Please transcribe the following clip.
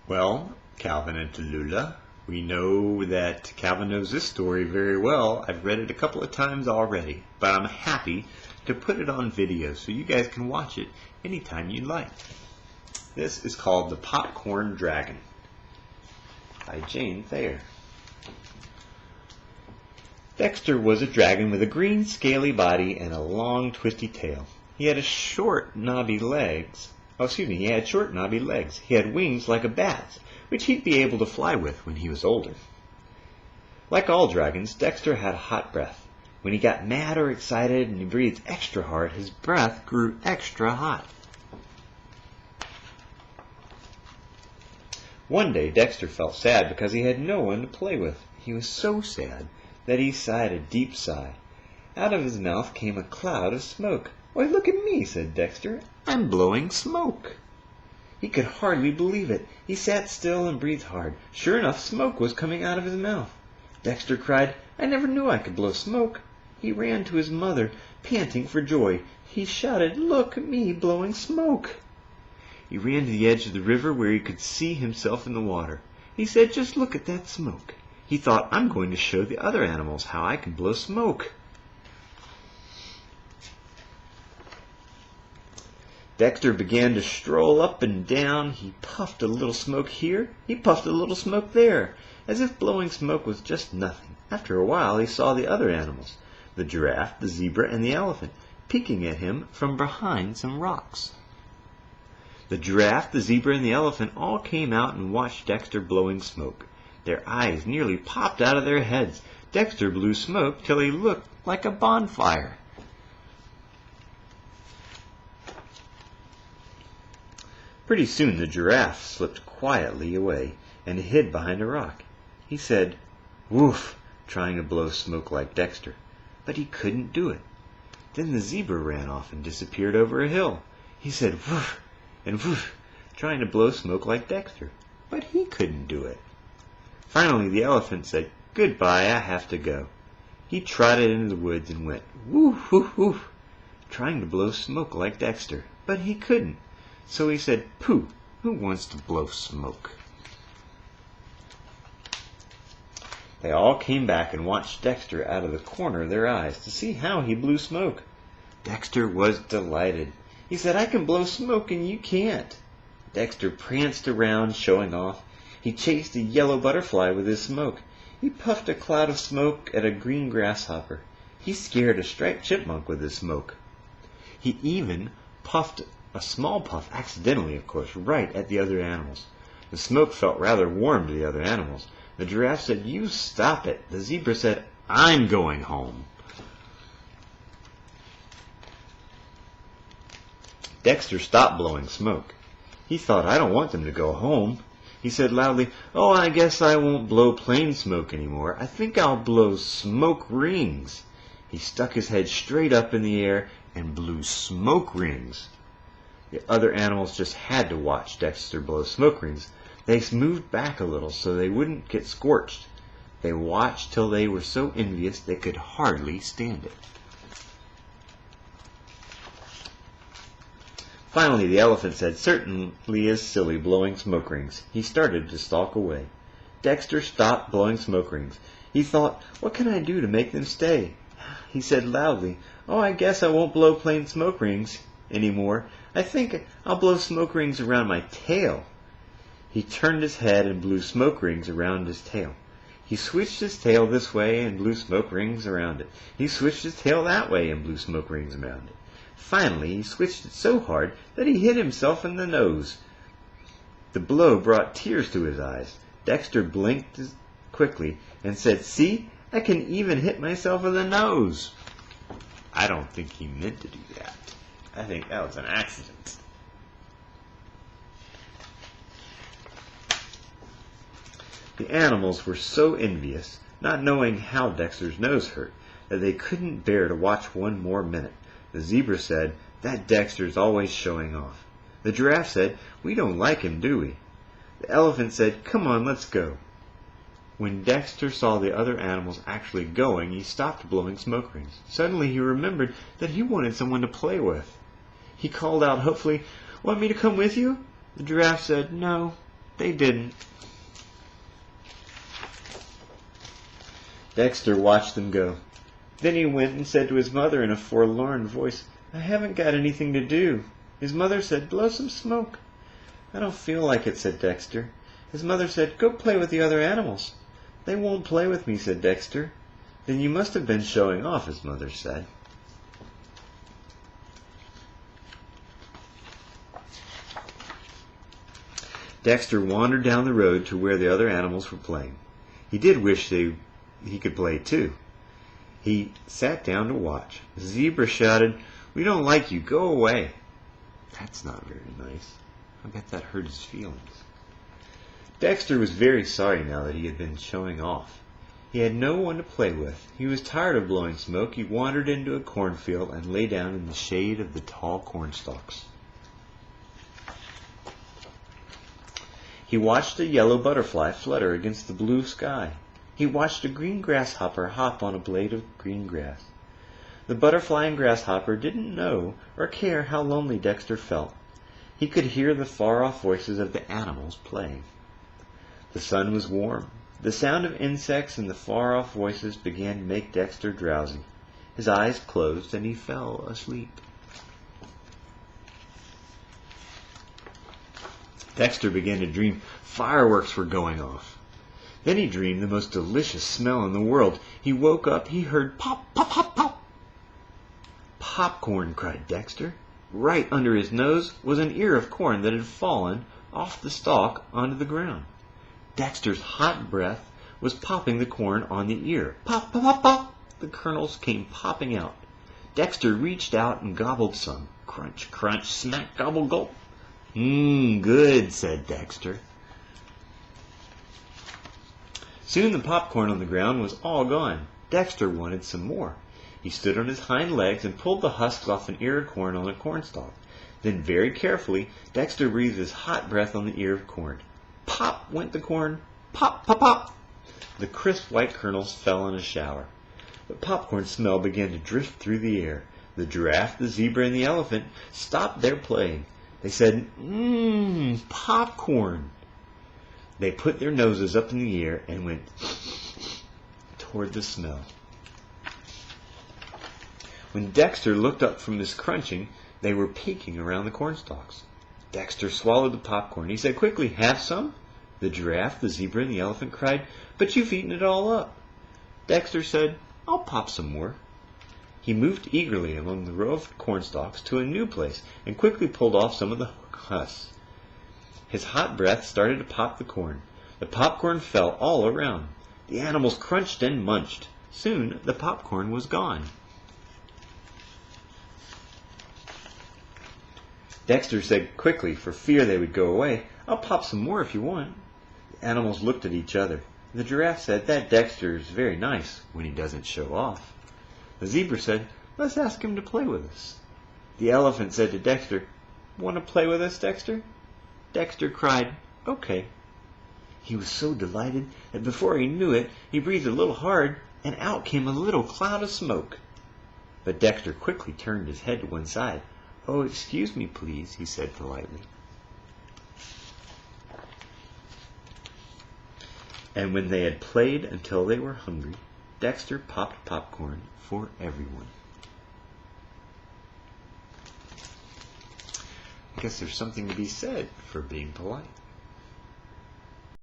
Well, Calvin and Tallulah, we know that Calvin knows this story very well. I've read it a couple of times already, but I'm happy to put it on video so you guys can watch it anytime you like. This is called The Popcorn Dragon by Jane Thayer. Dexter was a dragon with a green, scaly body and a long, twisty tail. He had short, knobby legs. He had short, knobby legs. He had wings like a bat's, which he'd be able to fly with when he was older. Like all dragons, Dexter had a hot breath. When he got mad or excited and he breathed extra hard, his breath grew extra hot. One day, Dexter felt sad because he had no one to play with. He was so sad that he sighed a deep sigh. Out of his mouth came a cloud of smoke. "Why, look at me," said Dexter. "I'm blowing smoke." He could hardly believe it. He sat still and breathed hard. Sure enough, smoke was coming out of his mouth. Dexter cried, "I never knew I could blow smoke." He ran to his mother, panting for joy. He shouted, "Look at me blowing smoke." He ran to the edge of the river where he could see himself in the water. He said, "Just look at that smoke." He thought, "I'm going to show the other animals how I can blow smoke." Dexter began to stroll up and down. He puffed a little smoke here. He puffed a little smoke there, as if blowing smoke was just nothing. After a while he saw the other animals, the giraffe, the zebra, and the elephant, peeking at him from behind some rocks. The giraffe, the zebra, and the elephant all came out and watched Dexter blowing smoke. Their eyes nearly popped out of their heads. Dexter blew smoke till he looked like a bonfire. Pretty soon the giraffe slipped quietly away and hid behind a rock. He said, "Woof," trying to blow smoke like Dexter, but he couldn't do it. Then the zebra ran off and disappeared over a hill. He said, "Woof," and "woof," trying to blow smoke like Dexter, but he couldn't do it. Finally the elephant said, "Goodbye, I have to go." He trotted into the woods and went, "Woof, woof, woof," trying to blow smoke like Dexter, but he couldn't. So he said, "Pooh, who wants to blow smoke?" They all came back and watched Dexter out of the corner of their eyes to see how he blew smoke. Dexter was delighted. He said, "I can blow smoke and you can't." Dexter pranced around, showing off. He chased a yellow butterfly with his smoke. He puffed a cloud of smoke at a green grasshopper. He scared a striped chipmunk with his smoke. He even puffed a small puff, accidentally of course, right at the other animals. The smoke felt rather warm to the other animals. The giraffe said, "You stop it." The zebra said, "I'm going home." Dexter stopped blowing smoke. He thought, "I don't want them to go home." He said loudly, "Oh, I guess I won't blow plain smoke anymore. I think I'll blow smoke rings." He stuck his head straight up in the air and blew smoke rings. The other animals just had to watch Dexter blow smoke rings. They moved back a little so they wouldn't get scorched. They watched till they were so envious they could hardly stand it. Finally the elephant said, "Certainly is silly blowing smoke rings." He started to stalk away. Dexter stopped blowing smoke rings. He thought, "What can I do to make them stay?" He said loudly, "Oh, I guess I won't blow plain smoke rings anymore. I think I'll blow smoke rings around my tail." He turned his head and blew smoke rings around his tail. He switched his tail this way and blew smoke rings around it. He switched his tail that way and blew smoke rings around it. Finally he switched it so hard that he hit himself in the nose. The blow brought tears to his eyes. Dexter blinked quickly and said, "See, I can even hit myself in the nose." I don't think he meant to do that. I think that was an accident. The animals were so envious, not knowing how Dexter's nose hurt, that they couldn't bear to watch one more minute. The zebra said, "That Dexter's always showing off." The giraffe said, "We don't like him, do we?" The elephant said, "Come on, let's go." When Dexter saw the other animals actually going, he stopped blowing smoke rings. Suddenly he remembered that he wanted someone to play with. He called out hopefully, "Want me to come with you?" The giraffe said, "No, They didn't. Dexter watched them go. Then he went and said to his mother in a forlorn voice, "I haven't got anything to do." His mother said, "Blow some smoke." "I don't feel like it," said Dexter. His mother said, "Go play with the other animals." "They won't play with me," said Dexter. "Then you must have been showing off," his mother said. Dexter wandered down the road to where the other animals were playing. He did wish he could play too. He sat down to watch. The zebra shouted, "We don't like you. Go away." That's not very nice. I bet that hurt his feelings. Dexter was very sorry now that he had been showing off. He had no one to play with. He was tired of blowing smoke. He wandered into a cornfield and lay down in the shade of the tall cornstalks. He watched a yellow butterfly flutter against the blue sky. He watched a green grasshopper hop on a blade of green grass. The butterfly and grasshopper didn't know or care how lonely Dexter felt. He could hear the far-off voices of the animals playing. The sun was warm. The sound of insects and the far-off voices began to make Dexter drowsy. His eyes closed and he fell asleep. Dexter began to dream fireworks were going off. Then he dreamed the most delicious smell in the world. He woke up, he heard pop, pop, pop, pop. "Popcorn!" cried Dexter. Right under his nose was an ear of corn that had fallen off the stalk onto the ground. Dexter's hot breath was popping the corn on the ear. Pop, pop, pop, pop! The kernels came popping out. Dexter reached out and gobbled some. Crunch, crunch, smack, gobble, gulp. Good," said Dexter. Soon the popcorn on the ground was all gone. Dexter wanted some more. He stood on his hind legs and pulled the husks off an ear of corn on a cornstalk. Then very carefully, Dexter breathed his hot breath on the ear of corn. Pop went the corn. Pop, pop, pop. The crisp white kernels fell in a shower. The popcorn smell began to drift through the air. The giraffe, the zebra, and the elephant stopped their playing. They said, popcorn." They put their noses up in the air and went toward the smell. When Dexter looked up from his crunching, they were peeking around the cornstalks. Dexter swallowed the popcorn. He said quickly, "Have some?" The giraffe, the zebra, and the elephant cried, "But you've eaten it all up." Dexter said, "I'll pop some more." He moved eagerly among the row of cornstalks to a new place and quickly pulled off some of the husks. His hot breath started to pop the corn. The popcorn fell all around. The animals crunched and munched. Soon the popcorn was gone. Dexter said quickly, for fear they would go away, "I'll pop some more if you want." The animals looked at each other. The giraffe said, "That Dexter is very nice when he doesn't show off." The zebra said, "Let's ask him to play with us." The elephant said to Dexter, "Want to play with us, Dexter?" Dexter cried, "Okay." He was so delighted that before he knew it, he breathed a little hard, and out came a little cloud of smoke. But Dexter quickly turned his head to one side. "Oh, excuse me, please," he said politely. And when they had played until they were hungry, Dexter popped popcorn for everyone. I guess there's something to be said for being polite.